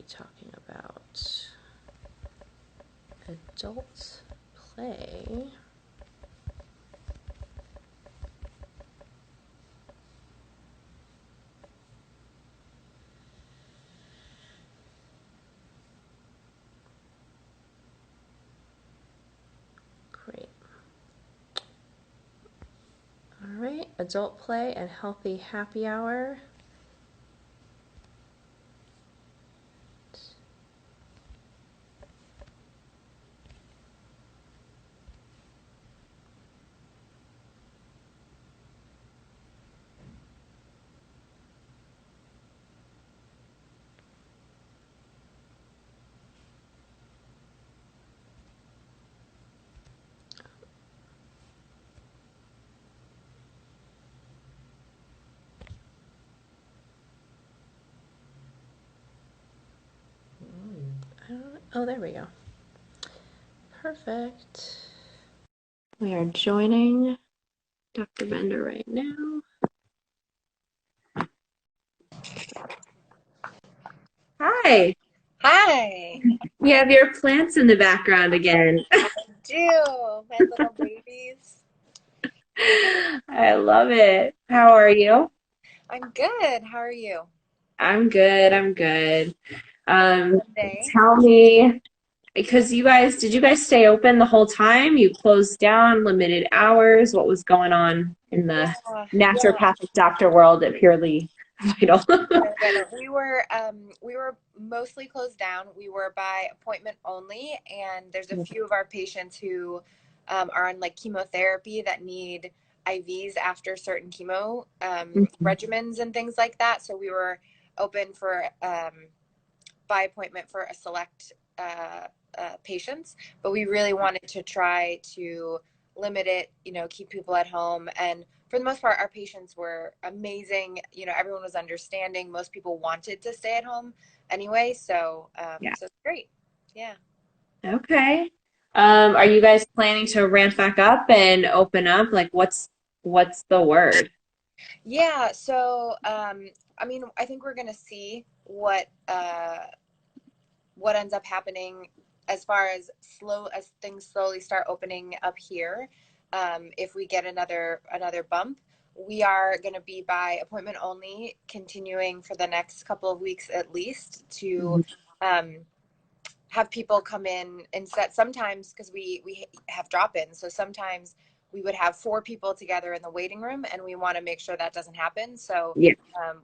talking about adult play. Great. All right, adult play and healthy happy hour. Oh, there we go. Perfect. We are joining Dr. Bender right now. Hi. Hi. You have your plants in the background again. I do. My little babies. I love it. How are you? I'm good. How are you? I'm good. I'm good. Monday. Tell me, because did you guys stay open the whole time? You closed down, limited hours. What was going on in the Yeah. naturopathic doctor world at Purely Vital? We were mostly closed down. We were by appointment only, and there's a few of our patients who are on like chemotherapy that need IVs after certain chemo regimens and things like that. So we were open for by appointment for a select patients, but we really wanted to try to limit it, keep people at home. And for the most part, our patients were amazing. Everyone was understanding. Most people wanted to stay at home anyway. So, Yeah. so it's great. Yeah. Okay. Are you guys planning to ramp back up and open up? Like, what's the word? Yeah. So, I think we're going to see what ends up happening as far as things slowly start opening up here. If we get another bump, we are going to be by appointment only, continuing for the next couple of weeks at least to um, have people come in and set sometimes because we have drop-ins. So sometimes we would have 4 people together in the waiting room, and we want to make sure that doesn't happen. So Yeah.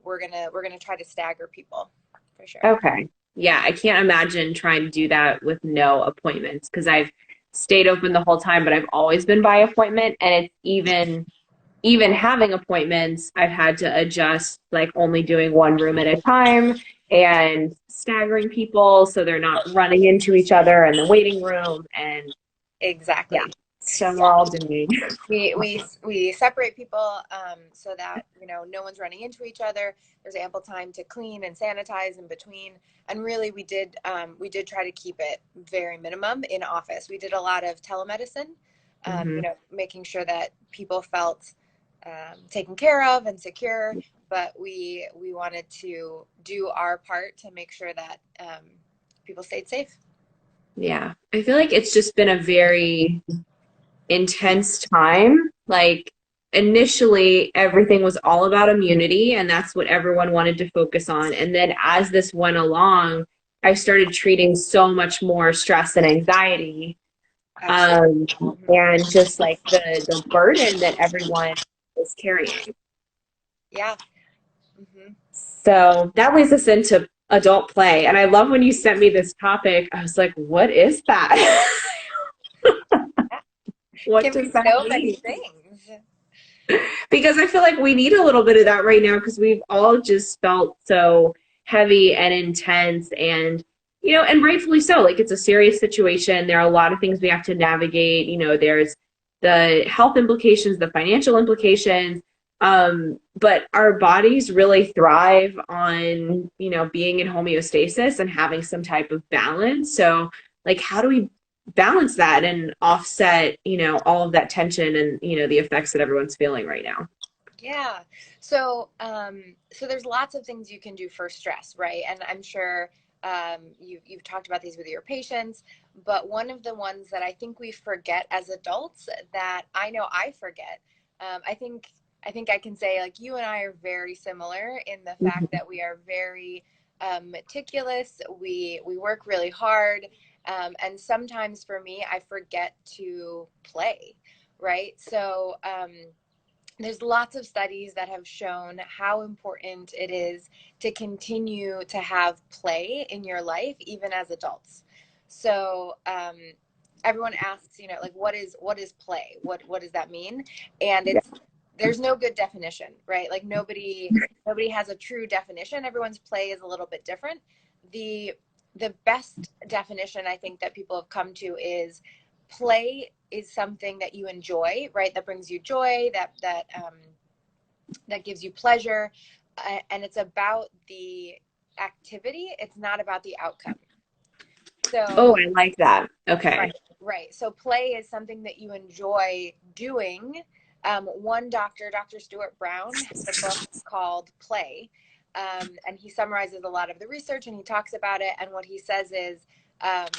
we're gonna try to stagger people for sure. Okay. Yeah, I can't imagine trying to do that with no appointments because I've stayed open the whole time, but I've always been by appointment, and it's even having appointments, I've had to adjust like only doing one room at a time and staggering people so they're not running into each other in the waiting room. And yeah, Exactly. so we're Yeah. all doing. We separate people so that no one's running into each other. There's ample time to clean and sanitize in between. And really, we did try to keep it very minimum in office. We did a lot of telemedicine, making sure that people felt taken care of and secure. But we wanted to do our part to make sure that people stayed safe. Yeah, I feel like it's just been a very intense time. Like initially, everything was all about immunity, and that's what everyone wanted to focus on. And then as this went along, I started treating so much more stress and anxiety, Absolutely. and just like the burden that everyone is carrying. Yeah. Hmm. So that leads us into adult play. And I love when you sent me this topic. I was like, what is that? What Can be does that so many mean? things. Because I feel like we need a little bit of that right now because we've all just felt so heavy and intense and and rightfully so. Like it's a serious situation. There are a lot of things we have to navigate. There's the health implications, the financial implications. But our bodies really thrive on, being in homeostasis and having some type of balance. So like how do we balance that and offset, all of that tension and, the effects that everyone's feeling right now. Yeah. So there's lots of things you can do for stress, right? And I'm sure You've talked about these with your patients, but one of the ones that I think we forget as adults that I know I forget, I think I can say like you and I are very similar in the fact Mhm. that we are very meticulous. We work really hard, and sometimes for me, I forget to play. Right, so there's lots of studies that have shown how important it is to continue to have play in your life, even as adults. So everyone asks, you know, like what is play? What does that mean? And Yeah. it's there's no good definition, right? Like nobody has a true definition. Everyone's play is a little bit different. The the best definition I think that people have come to is play is something that you enjoy, right? That brings you joy, that gives you pleasure, and it's about the activity. It's not about the outcome. Oh, So, I like that. right, Okay. right. So play is something that you enjoy doing. One doctor, Dr. Stuart Brown, has a book called Play, and he summarizes a lot of the research and he talks about it. And what he says is, um,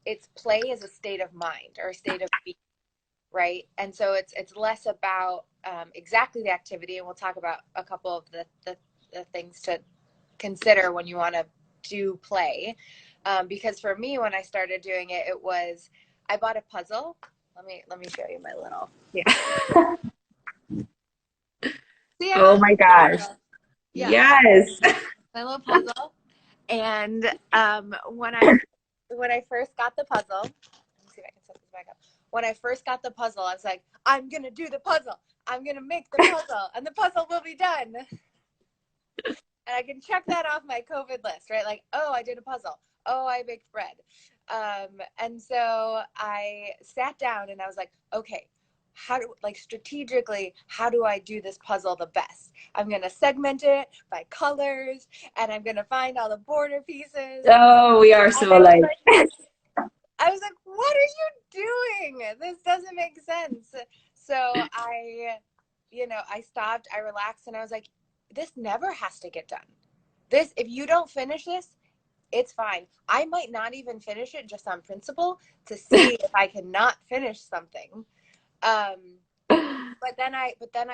it's play is a state of mind or a state of being, right? And so it's less about exactly the activity, and we'll talk about a couple of the things to consider when you want to do play. Because for me, when I started doing it, it was I bought a puzzle. Let me show you my little. Yeah. See, I Oh have my there we gosh. go. Yeah, Yes. my little puzzle. And when I first got the puzzle, let me see if I can set this back up. When I first got the puzzle, I was like, I'm gonna do the puzzle. I'm gonna make the puzzle, and the puzzle will be done. And I can check that off my COVID list, right? Like, oh, I did a puzzle. Oh, I baked bread. And so I sat down and I was like, okay, how do like strategically, how do I do this puzzle the best? I'm gonna segment it by colors, and I'm gonna find all the border pieces. Oh, we are And so alike. I was like, what are you doing? This doesn't make sense. So I stopped, I relaxed, and I was like, this never has to get done. This, if you don't finish this, it's fine. I might not even finish it just on principle to see if I cannot finish something. Um, but then I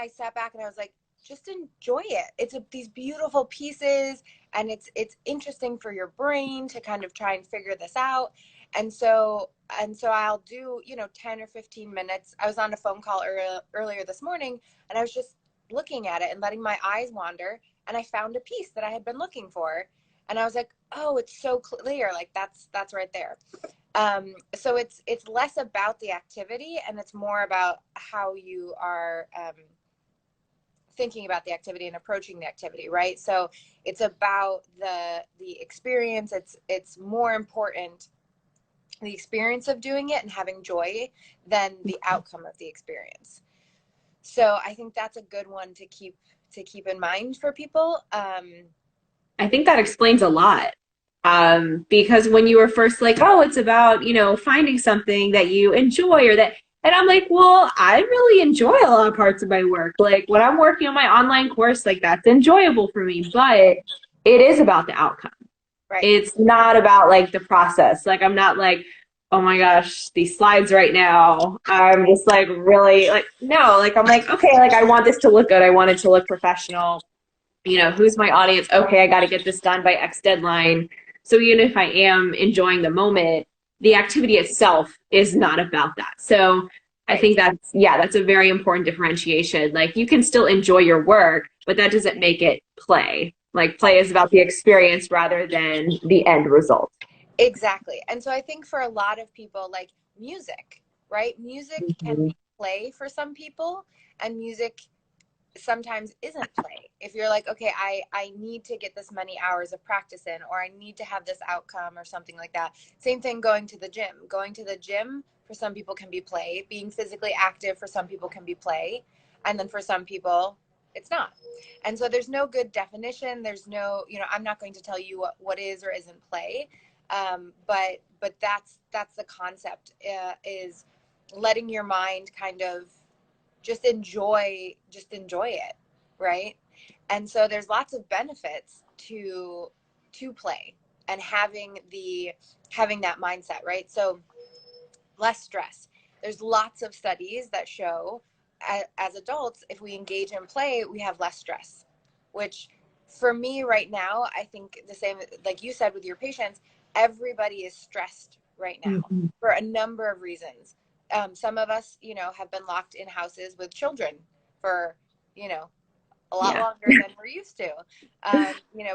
sat back and I was like, just enjoy it. These beautiful pieces, and it's interesting for your brain to kind of try and figure this out. And so I'll do 10 or 15 minutes. I was on a phone call earlier this morning, and I was just looking at it and letting my eyes wander, and I found a piece that I had been looking for, and I was like, oh, it's so clear, like that's right there. So it's less about the activity and it's more about how you are thinking about the activity and approaching the activity, right? So it's about the experience. It's more important the experience of doing it and having joy than the outcome of the experience. So I think that's a good one to keep in mind for people. I think that explains a lot. Because when you were first like, oh, it's about, finding something that you enjoy or that, and I'm like, well, I really enjoy a lot of parts of my work. Like when I'm working on my online course, like that's enjoyable for me, but it is about the outcome. Right. It's not about like the process. Like I'm not like, oh my gosh, these slides right now. I'm just like really like, no, like I'm like, okay, like I want this to look good. I want it to look professional. Who's my audience? Okay, I got to get this done by X deadline. So even if I am enjoying the moment, the activity itself is not about that. So I Right. think that's a very important differentiation. Like you can still enjoy your work, but that doesn't make it play. Like play is about the experience rather than the end result. Exactly. And so I think for a lot of people, like music, right? Music can Mhm. be play for some people, and music sometimes isn't play. If you're like, okay, I need to get this many hours of practice in, or I need to have this outcome or something like that. Same thing going to the gym. Going to the gym for some people can be play. Being physically active for some people can be play. And then for some people, it's not. And so there's no good definition. There's no, I'm not going to tell you what is or isn't play. But that's the concept, is letting your mind kind of just enjoy it, right? And so there's lots of benefits to play. and having that mindset, right? So less stress. There's lots of studies that show as adults, if we engage in play, we have less stress, which for me right now, I think the same, like you said with your patients, everybody is stressed right now Mhm. for a number of reasons. Some of us, have been locked in houses with children for, you know, a lot Yeah. longer than we're used to.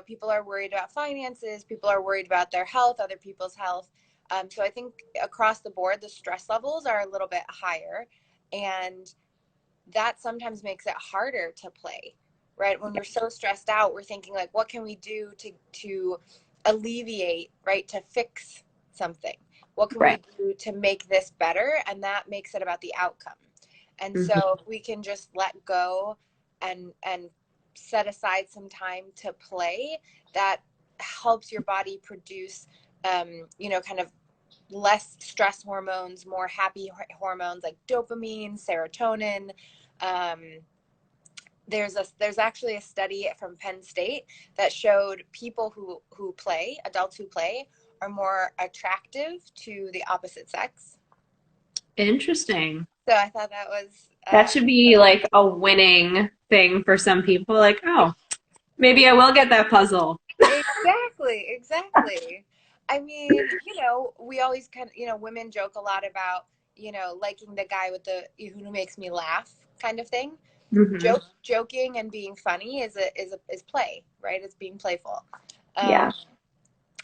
People are worried about finances, people are worried about their health, other people's health. So I think across the board, the stress levels are a little bit higher. And that sometimes makes it harder to play, right? When we're so stressed out, we're thinking like, what can we do to alleviate, right? To fix something. What can Right. we do to make this better? And that makes it about the outcome. And Mhm. so if we can just let go and set aside some time to play, that helps your body produce, kind of less stress hormones, more happy hormones like dopamine, serotonin. Um, there's actually a study from Penn State that showed people who play, adults who play, are more attractive to the opposite sex. Interesting. So I thought that was That should be like a winning thing for some people. Like, oh, maybe I will get that puzzle. exactly. I mean, we always kind of, women joke a lot about, liking the guy with the who makes me laugh kind of thing. Hmm. Joking and being funny is play, right? It's being playful. Um, Yeah.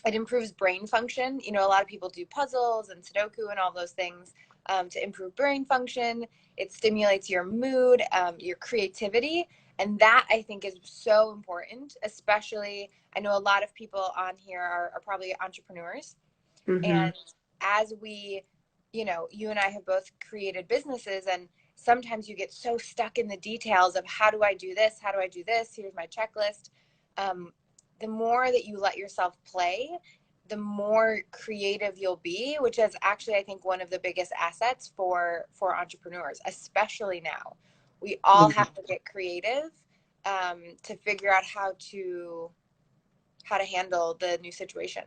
it improves brain function. A lot of people do puzzles and Sudoku and all those things to improve brain function. It stimulates your mood, your creativity. And that I think is so important, especially I know a lot of people on here are probably entrepreneurs. Hmm. And as you and I have both created businesses, and sometimes you get so stuck in the details of how do I do this? How do I do this? Here's my checklist. Um, the more that you let yourself play, the more creative you'll be, which is actually, I think, one of the biggest assets for entrepreneurs, especially now. We all Yeah. have to get creative to figure out how to handle the new situation.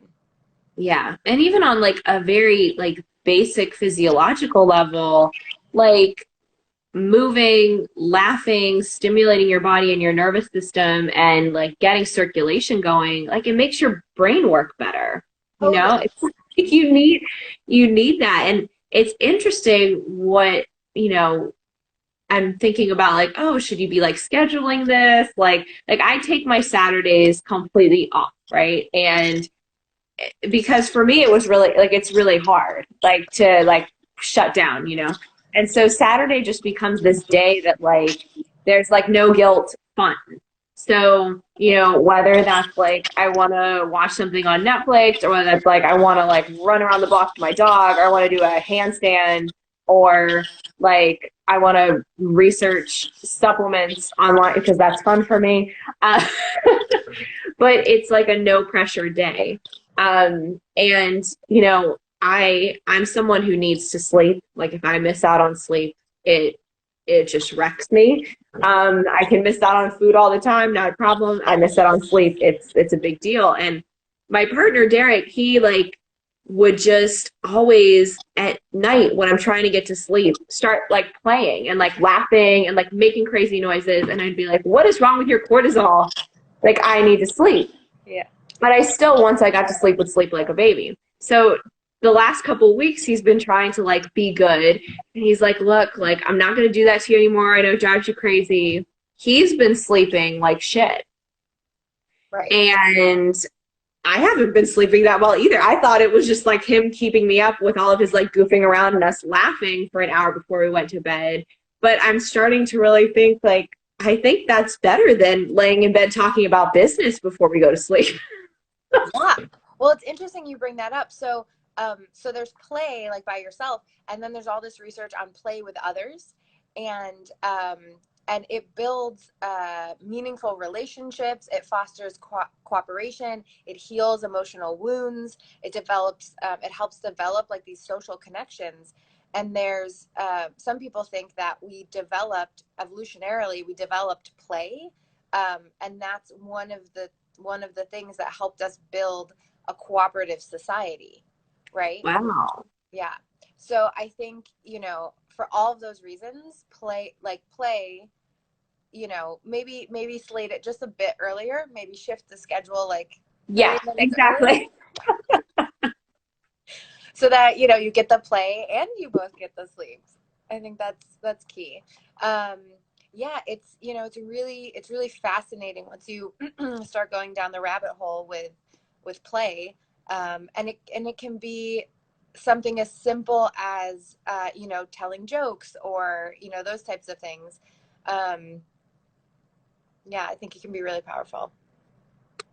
Yeah. And even on like a very like basic physiological level, like moving, laughing, stimulating your body and your nervous system and like getting circulation going, like it makes your brain work better. You know, Totally. it's like you need that. And it's interesting what, you know, I'm thinking about like, oh, should you be like scheduling this? Like I take my Saturdays completely off, right? And because for me it was really like it's really hard like to like shut down, you know. And so Saturday just becomes this day that like there's like no guilt fun. So, you know, whether that's like I want to watch something on Netflix or whether that's like I want to like run around the block with my dog or I want to do a handstand or like I want to research supplements online because that's fun for me. Uh, but it's like a no pressure day. And you know, I'm someone who needs to sleep. Like if I miss out on sleep, it it just wrecks me. I can miss out on food all the time, not a problem. I miss out on sleep, it's a big deal. And my partner Derek, he like would just always at night when I'm trying to get to sleep start like playing and like laughing and like making crazy noises, and I'd be like, what is wrong with your cortisol? Like I need to sleep. Yeah. But I still, once I got to sleep, would sleep like a baby. So the last couple of weeks, he's been trying to like be good. And he's like, look, like, I'm not going to do that to you anymore. I know it drives you crazy. He's been sleeping like shit. Right. And I haven't been sleeping that well either. I thought it was just like him keeping me up with all of his like goofing around and us laughing for an hour before we went to bed. But I'm starting to really think like, I think that's better than laying in bed talking about business before we go to sleep. Yeah. Well, it's interesting you bring that up. So there's play like by yourself, and then there's all this research on play with others, and it builds meaningful relationships. It fosters cooperation. It heals emotional wounds. It helps develop like these social connections. And there's some people think that we developed evolutionarily, we developed play, and that's one of the things that helped us build a cooperative society, right? Wow. Yeah. So I think, for all of those reasons, play, maybe slate it just a bit earlier, maybe shift the schedule like Yeah, 30 minutes earlier exactly. so that, you get the play and you both get the sleep. I think that's key. Um, yeah, it's really fascinating once you start going down the rabbit hole with play, and it can be something as simple as telling jokes or those types of things. Um, yeah, I think it can be really powerful.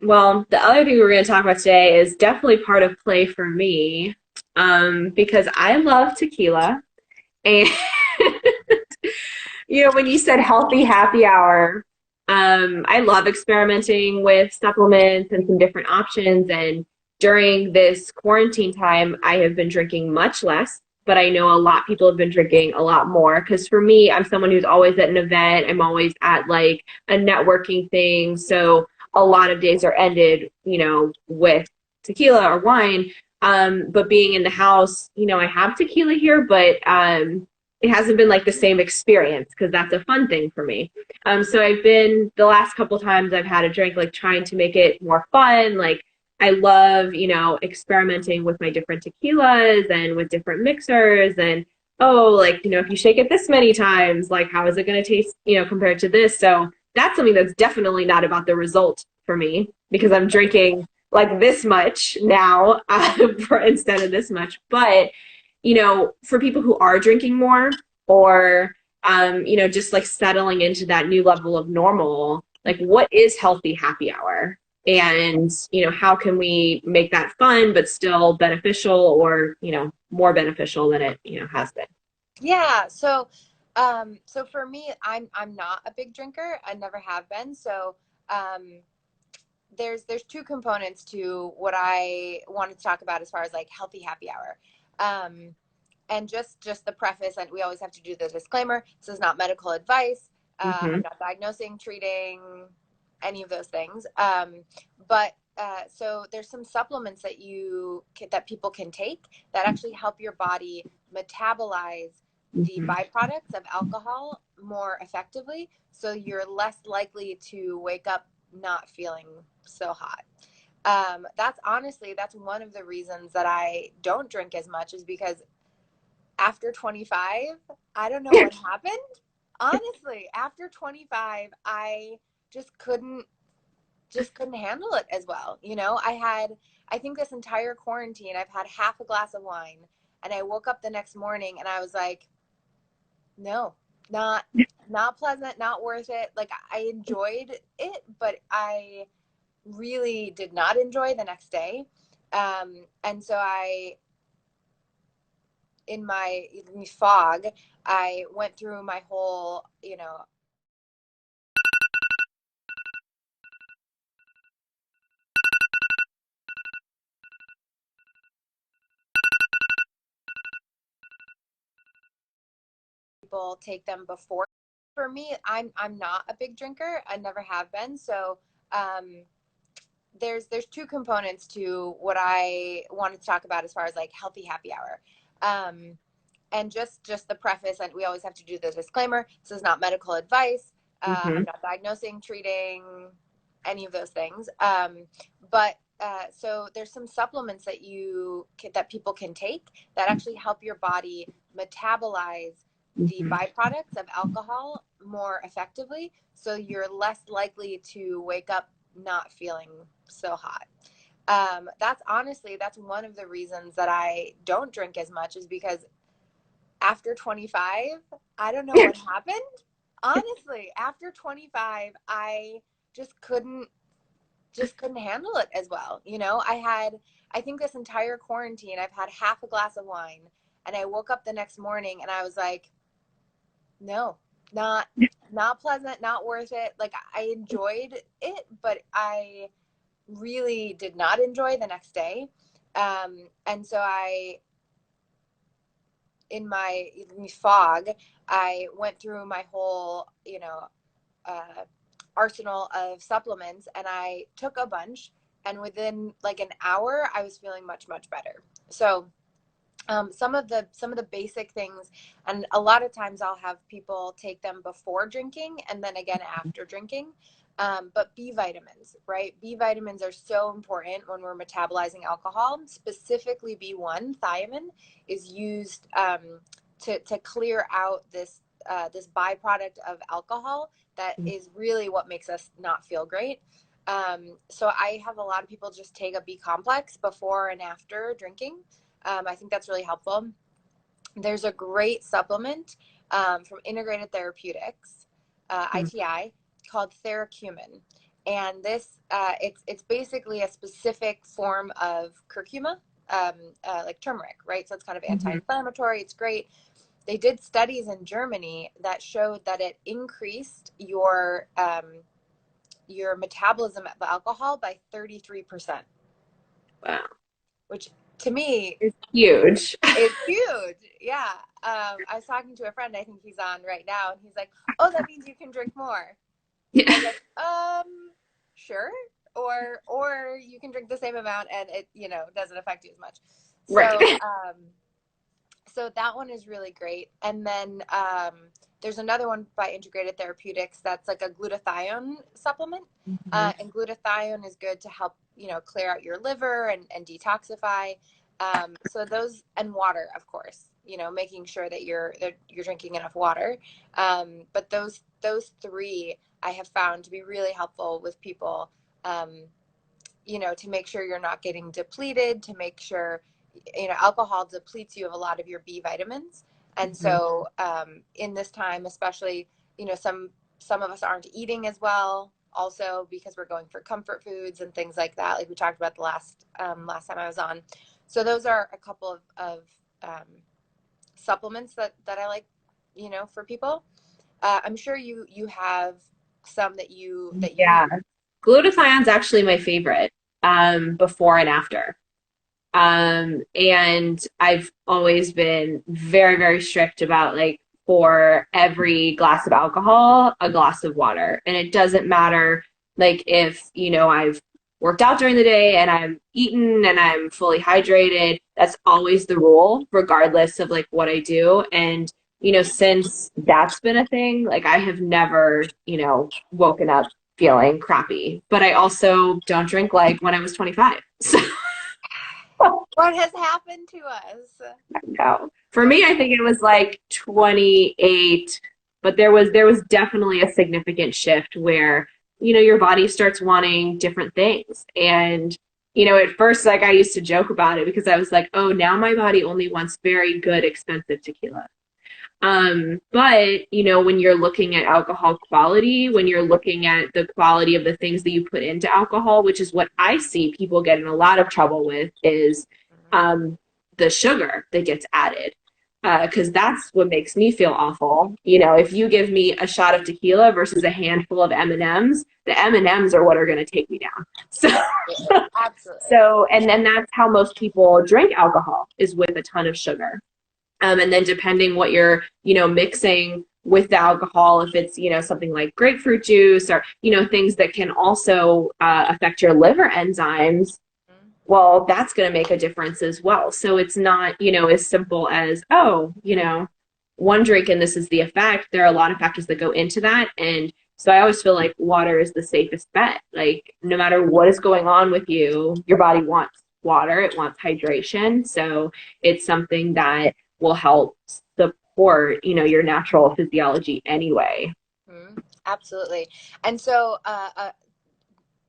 Well, the other thing we're going to talk about today is definitely part of play for me, because I love tequila. And, when you said healthy happy hour, I love experimenting with supplements and some different options. And during this quarantine time, I have been drinking much less, but I know a lot of people have been drinking a lot more. Because for me, I'm someone who's always at an event, I'm always at like a networking thing. So a lot of days are ended, with tequila or wine. But being in the house, I have tequila here, but it hasn't been like the same experience because that's a fun thing for me. So I've been the last couple times I've had a drink, like trying to make it more fun. Like I love, experimenting with my different tequilas and with different mixers and oh, like, if you shake it this many times, like how is it going to taste, compared to this? So that's something that's definitely not about the result for me because I'm drinking like this much now instead of this much. But for people who are drinking more or, just like settling into that new level of normal, like what is healthy happy hour? And, how can we make that fun, but still beneficial or, more beneficial than it, has been? Yeah. So for me, I'm not a big drinker. I never have been. So um, there's two components to what I wanted to talk about as far as like healthy happy hour. Um, and just the preface, and we always have to do the disclaimer. This is not medical advice. Mm-hmm. I'm not diagnosing, treating, any of those things. But so there's some supplements that people can take that actually help your body metabolize the Mm-hmm. byproducts of alcohol more effectively, so you're less likely to wake up not feeling so hot. That's one of the reasons that I don't drink as much, is because after 25, I don't know what happened. Honestly, after 25, I just couldn't handle it as well. I think this entire quarantine, I've had half a glass of wine, and I woke up the next morning and I was like, no, not not pleasant, not worth it. Like, I enjoyed it, but I really did not enjoy the next day. And so in my fog, I went through my whole, people take them before. For me, I'm not a big drinker. I never have been. So um, there's two components to what I wanted to talk about as far as like healthy happy hour. Um, and just the preface, and we always have to do the disclaimer. This is not medical advice. Mm-hmm. I'm not diagnosing, treating, any of those things. But so there's some supplements that people can take that actually help your body metabolize the Mm-hmm. byproducts of alcohol more effectively, so you're less likely to wake up not feeling so hot. That's one of the reasons that I don't drink as much, is because after 25, I don't know what happened. Honestly, after 25, I just couldn't handle it as well. I think this entire quarantine, I've had half a glass of wine, and I woke up the next morning and I was like, no, not not pleasant, not worth it. Like, I enjoyed it, but I really did not enjoy the next day. And so in my fog, I went through my whole, uh, arsenal of supplements, and I took a bunch, and within like an hour, I was feeling much, much better. So some of the basic things, and a lot of times I'll have people take them before drinking and then again after drinking. But B vitamins, right? B vitamins are so important when we're metabolizing alcohol. Specifically, B1 thiamine is used to clear out this byproduct of alcohol that is really what makes us not feel great. So I have a lot of people just take a B complex before and after drinking. I think that's really helpful. There's a great supplement from Integrated Therapeutics, ITI, called Theracumin, and this it's basically a specific form of curcuma, like turmeric, right? So it's kind of anti-inflammatory. It's great. They did studies in Germany that showed that it increased your metabolism of alcohol by 33%, Wow. which to me It's huge. is huge. Yeah. I was talking to a friend, I think he's on right now, and he's like, "Oh, that means you can drink more." I was Yeah. like, sure. Or you can drink the same amount and it, doesn't affect you as much. So, Right. so that one is really great. And then there's another one by Integrated Therapeutics that's like a glutathione supplement. And glutathione is good to help, clear out your liver and detoxify. So those, and water, of course, making sure that you're drinking enough water. But those three I have found to be really helpful with people, to make sure you're not getting depleted, to make sure, alcohol depletes you of a lot of your B vitamins. And so in this time, especially, some of us aren't eating as well also because we're going for comfort foods and things like that. Like we talked about the last time I was on. So those are a couple of supplements that I like, for people. I'm sure you have some that you use. Yeah. Glutathione's actually my favorite, before and after. And I've always been very, very strict about like for every glass of alcohol, a glass of water. And it doesn't matter like if, I've worked out during the day and I'm eaten and I'm fully hydrated. That's always the rule, regardless of like what I do. And, since that's been a thing, like I have never, woken up feeling crappy. But I also don't drink like when I was 25. So What has happened to us? no. For me, I think it was like 28, but there was definitely a significant shift where, your body starts wanting different things. And, at first, like I used to joke about it because I was like, oh, now my body only wants very good, expensive tequila. But, when you're looking at alcohol quality, when you're looking at the quality of the things that you put into alcohol, which is what I see people get in a lot of trouble with, is um, the sugar that gets added. Because that's what makes me feel awful. If you give me a shot of tequila versus a handful of M&Ms, the M&Ms are what are going to take me down. So, Absolutely. and then that's how most people drink alcohol is with a ton of sugar. And then depending what you're, mixing with the alcohol, if it's, something like grapefruit juice or, things that can also affect your liver enzymes, well, that's going to make a difference as well. So it's not, as simple as, oh, one drink and this is the effect. There are a lot of factors that go into that. And so I always feel like water is the safest bet. Like no matter what is going on with you, your body wants water, it wants hydration. So it's something that will help support, your natural physiology anyway. Absolutely. And so,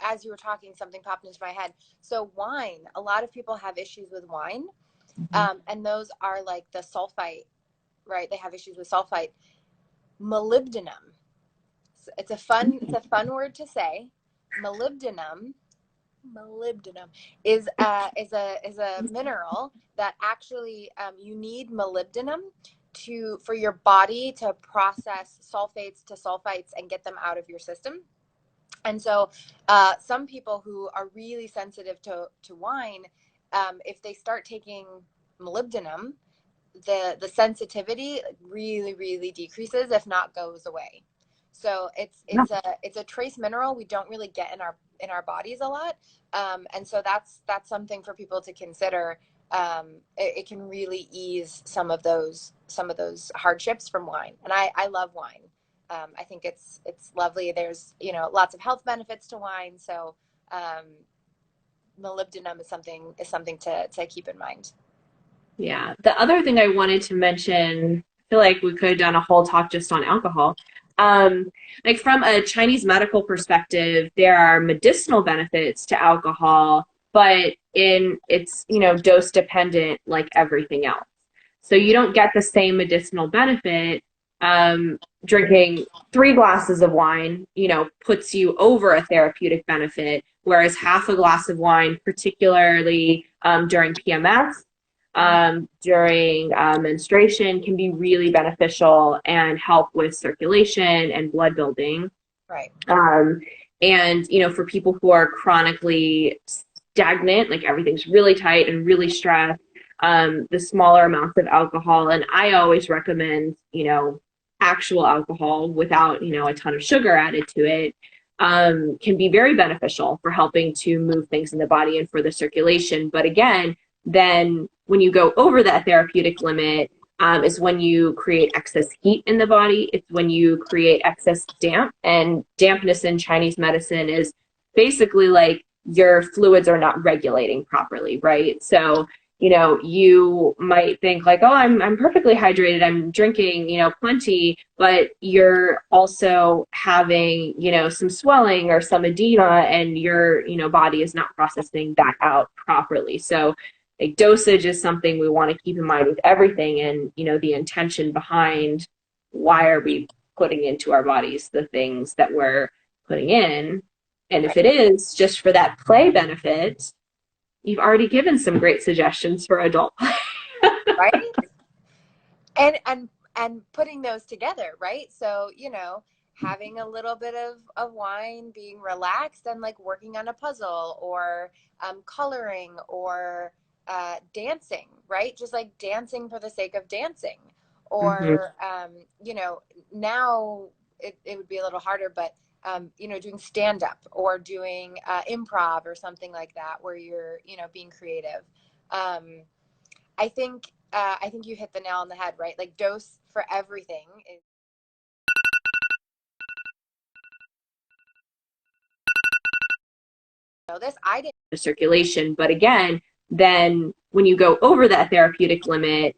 as you were talking, something popped into my head. So wine, a lot of people have issues with wine, and those are like the sulfite, right? They have issues with sulfite. Molybdenum. It's a fun word to say. Molybdenum. Molybdenum is a mineral that actually you need molybdenum for your body to process sulfates to sulfites and get them out of your system. And so some people who are really sensitive to wine, if they start taking molybdenum, the sensitivity really, really decreases, if not goes away. So Yeah. it's a trace mineral we don't really get in our bodies a lot, and so that's something for people to consider. It can really ease some of those hardships from wine, and I love wine. I think it's lovely. There's lots of health benefits to wine, so um, molybdenum is something to keep in mind. Yeah. The other thing I wanted to mention, I feel like we could have done a whole talk just on alcohol. Like from a Chinese medical perspective, there are medicinal benefits to alcohol, but it's dose dependent like everything else. So you don't get the same medicinal benefit. Drinking 3 glasses of wine puts you over a therapeutic benefit, whereas half a glass of wine, particularly during PMS, during menstruation, can be really beneficial and help with circulation and blood building. Right. Um, and for people who are chronically stagnant, like everything's really tight and really stressed, the smaller amounts of alcohol, and I always recommend actual alcohol without a ton of sugar added to it, can be very beneficial for helping to move things in the body and for the circulation. But again, then when you go over that therapeutic limit, is when you create excess heat in the body. It's when you create excess damp. And dampness in Chinese medicine is basically like your fluids are not regulating properly, right? So you might think like, oh, I'm perfectly hydrated, I'm drinking plenty, but you're also having some swelling or some edema, and your body is not processing that out properly. So like dosage is something we want to keep in mind with everything, and the intention behind why are we putting into our bodies the things that we're putting in. And if Right. it is just for that play benefit, you've already given some great suggestions for adult play. Right. And putting those together, right? So having a little bit of wine, being relaxed, and like working on a puzzle, or coloring, or dancing, right? Just like dancing for the sake of dancing, Mm-hmm. or now it would be a little harder, but doing stand up, or doing improv or something like that, where you're being creative. um, I think you hit the nail on the head, right? Like dose for everything is this. I didn't. The circulation. But again, then when you go over that therapeutic limit,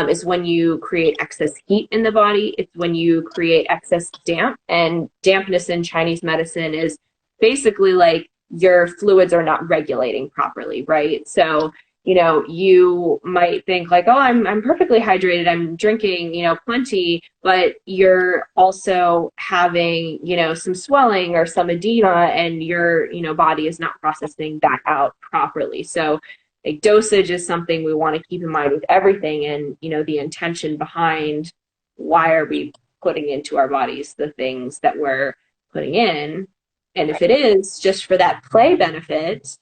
is when you create excess heat in the body. It's when you create excess damp. And dampness in Chinese medicine is basically like your fluids are not regulating properly, right? So you might think like, oh, I'm perfectly hydrated, I'm drinking plenty, but you're also having some swelling or some edema, and your body is not processing that out properly. So like dosage is something we want to keep in mind with everything, and the intention behind why are we putting into our bodies the things that we're putting in. And if Right. it is just for that play benefit,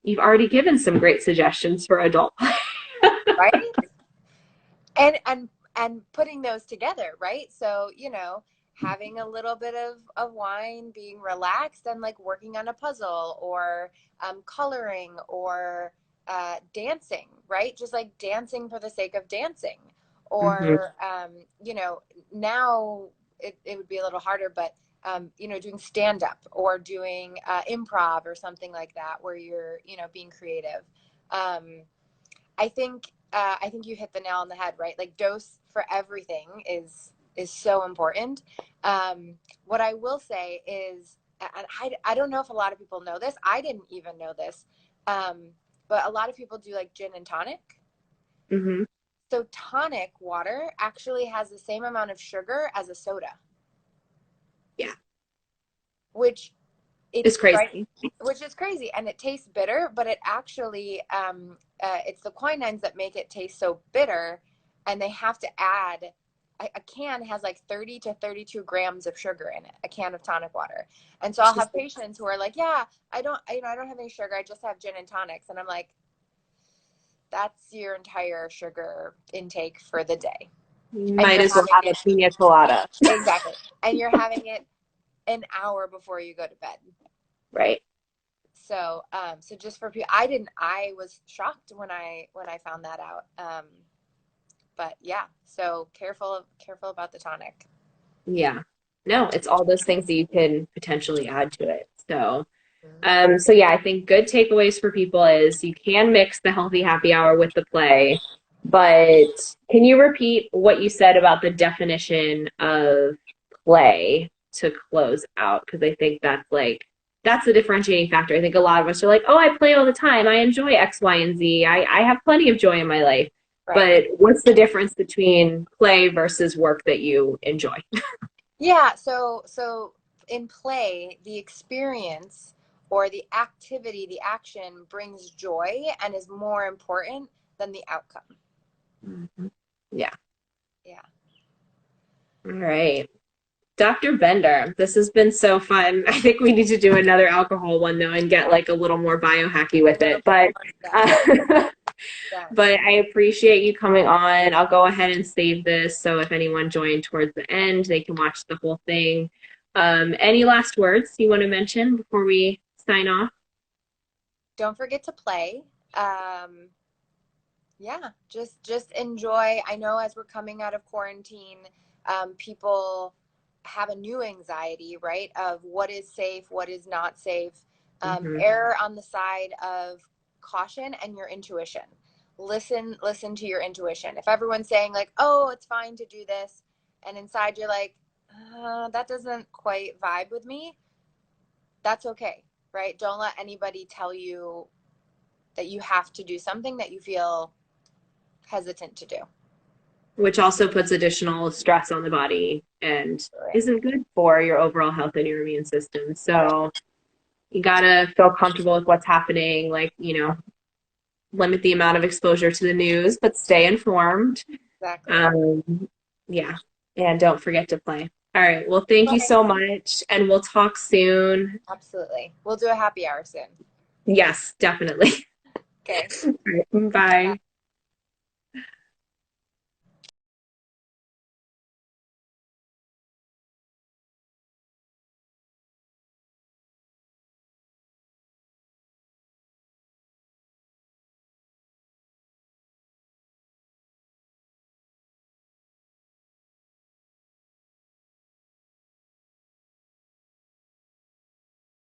you've already given some great suggestions for adult play. Right. And putting those together, right? So having a little bit of wine, being relaxed, and like working on a puzzle, or coloring, or dancing, right? Just like dancing for the sake of dancing, Mm-hmm. or now it would be a little harder, but doing stand up, or doing improv or something like that, where you're being creative. um, I think you hit the nail on the head, right? Like dose for everything is so important. What I will say is, and I don't know if a lot of people know this. I didn't even know this, but a lot of people do like gin and tonic. Mm-hmm. So tonic water actually has the same amount of sugar as a soda, Yeah, which it's it's right, crazy. which is crazy, and it tastes bitter, but it actually it's the quinines that make it taste so bitter, and they have to add a can has like 30 to 32 grams of sugar in it, a can of tonic water. And so I'll have patients who are like, yeah, I don't have any sugar, I just have gin and tonics, and I'm like, that's your entire sugar intake for the day. and Might you're as well having have a it pina colada. exactly, and you're having it an hour before you go to bed. Right. So, so just for people, I was shocked when I found that out. But yeah, so careful about the tonic. Yeah. No, it's all those things that you can potentially add to it. So, Mhm. so yeah, I think good takeaways for people is you can mix the healthy happy hour with the play, but can you repeat what you said about the definition of play to close out? Because I think that's the differentiating factor. I think a lot of us are like, oh, I play all the time. I enjoy X, Y, and Z. I have plenty of joy in my life. Right. But what's the difference between play versus work that you enjoy? Yeah, so in play, the experience or the activity, the action brings joy and is more important than the outcome. Mhm. Yeah. Yeah. All right. Dr. Bender, this has been so fun. I think we need to do another alcohol one though and get like a little more biohacky A with little it. bit But more. Yes. uh, Yes. but I appreciate you coming on. I'll go ahead and save this so if anyone joined towards the end, they can watch the whole thing. Any last words you want to mention before we sign off? Don't forget to play. Yeah, just enjoy. I know as we're coming out of quarantine, people have a new anxiety, right? Of what is safe, what is not safe. Hmm. Err on the side of caution and your intuition. Listen to your intuition. If everyone's saying like, "Oh, it's fine to do this," and inside you're like, "That doesn't quite vibe with me," that's okay, right? Don't let anybody tell you that you have to do something that you feel hesitant to do. Which also puts additional stress on the body and Right. isn't good for your overall health and your immune system. Right. So you gotta feel comfortable with what's happening, like, limit the amount of exposure to the news, but stay informed. Exactly. Um, yeah, and don't forget to play. All right. Well, thank you Okay. so much, and we'll talk soon. Absolutely. We'll do a happy hour soon. Yes, definitely. Okay. All right, bye.